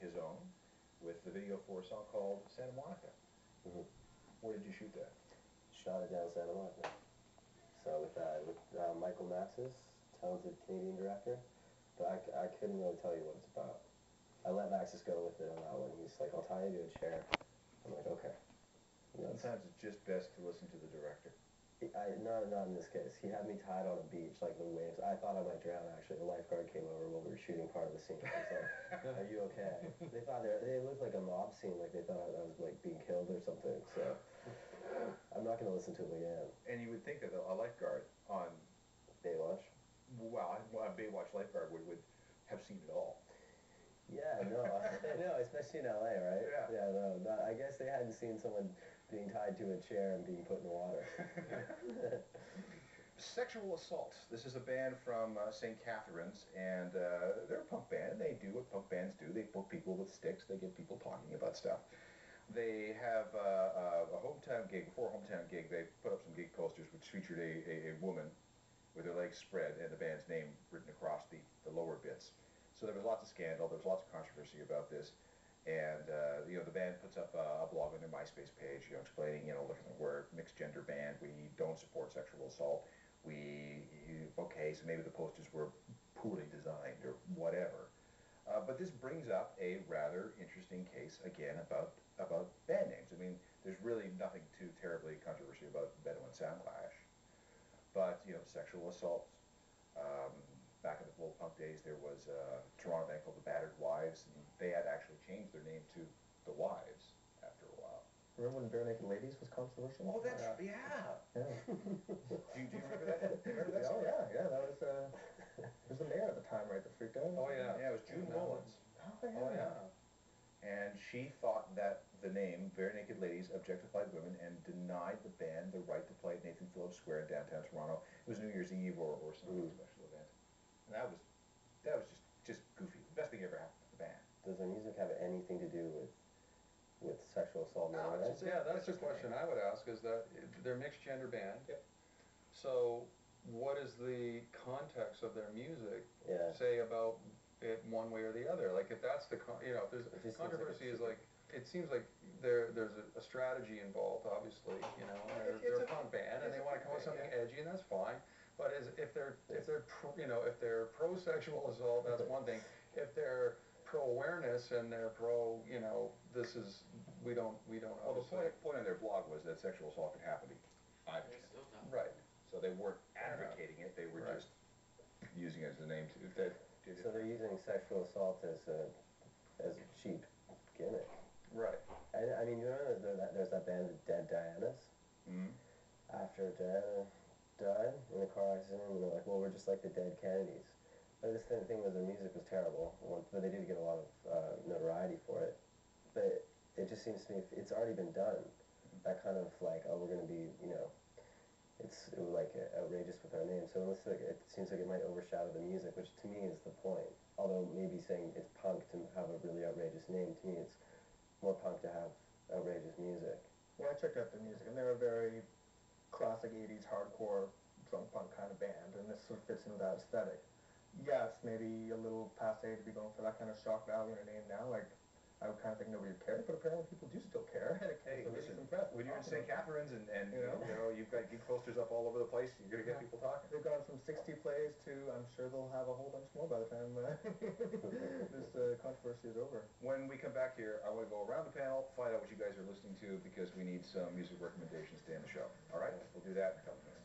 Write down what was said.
his own with the video for a song called Santa Monica. Mm-hmm. Where did you shoot that? Shot it down Santa Monica. So with Michael Max's talented Canadian director, but I couldn't really tell you what it's about. I let Maxis go with it on that one. He's like, I'll tie you to a chair. I'm like, okay. Sometimes it's just best to listen to the director. Not in this case. He had me tied on a beach, like the waves. I thought I might drown, actually. The lifeguard came over while we were shooting part of the scene. He's like, are you okay? They thought they looked like a mob scene, like they thought I was like being killed or something. So I'm not going to listen to it again. And you would think that a lifeguard on Baywatch? Well, a Baywatch lifeguard would have seen it all. Yeah, no, especially in LA, right? Yeah. No, I guess they hadn't seen someone being tied to a chair and being put in the water. Sexual Assault. This is a band from St. Catharines, and they're a punk band. They do what punk bands do. They poke people with sticks. They get people talking about stuff. They have a hometown gig. Before a hometown gig, they put up some gig posters which featured a woman with her legs spread and the band's name written across the lower bits. So there was lots of scandal, there was lots of controversy about this, and the band puts up a blog on their MySpace page, explaining, look, we're a mixed gender band, we don't support sexual assault, okay, so maybe the posters were poorly designed or whatever. But this brings up a rather interesting case, again, about band names. I mean, there's really nothing too terribly controversial about Bedouin Soundclash, but, sexual assault. Back in the old punk days, there was a Toronto band called the Battered Wives, and they had actually changed their name to the Wives after a while. Remember when Bare Naked Ladies was controversial? Oh, that's yeah. Yeah. Do you remember that? Remember that? Oh yeah. That was it was the mayor at the time, right? That freaked out. Oh yeah. Yeah, it was June Mullins. Oh yeah. Oh yeah. And she thought that the name Bare Naked Ladies objectified women and denied the band the right to play at Nathan Phillips Square in downtown Toronto. It was New Year's Eve or some special event. And that was just goofy. The best thing ever happened to the band. Does their music have anything to do with sexual assault? No, it's Yeah, that's the question I would ask, is that they're a mixed gender band. Yep. So what is the context of their music say about it one way or the other? Like if that's the, if there's controversy is like, it seems like there's a strategy involved, obviously, they're a punk band and they want to come with something edgy, and that's fine. But if they're pro-sexual assault, that's one thing. If they're pro-awareness and they're pro, we don't. Well, the point on their blog was that sexual assault could happen to either gender. Right. So they weren't advocating it; they were just using it as a name to. So they're using sexual assault as a cheap gimmick. Right. I mean, you remember there's that band, the Dead Dianas? Mm-hmm. After Diana died in a car accident, and they're like, well, we're just like the Dead Kennedys. But this thing was their music was terrible, but they did get a lot of notoriety for it. But it just seems to me it's already been done. That kind of like, oh, we're going to be, it was like outrageous with our name. So it seems like it might overshadow the music, which to me is the point. Although maybe saying it's punk to have a really outrageous name, to me it's more punk to have outrageous music. Well, I checked out their music, and they're a very classic 80s hardcore drunk punk kind of band, and this sort of fits into that aesthetic. Yes, maybe a little passe to be going for that kind of shock value in a name now. Like, I would kind of think nobody would care, but apparently people do still care. And Hey, really listen, impressed. when you're in St. Catharines and you've got gig posters up all over the place, you're going to get people talking. They've gone from 60 plays to, I'm sure they'll have a whole bunch more by the time this controversy is over. When we come back here, I want to go around the panel, find out what you guys are listening to, because we need some music recommendations to end the show. All right? We'll do that in a couple minutes.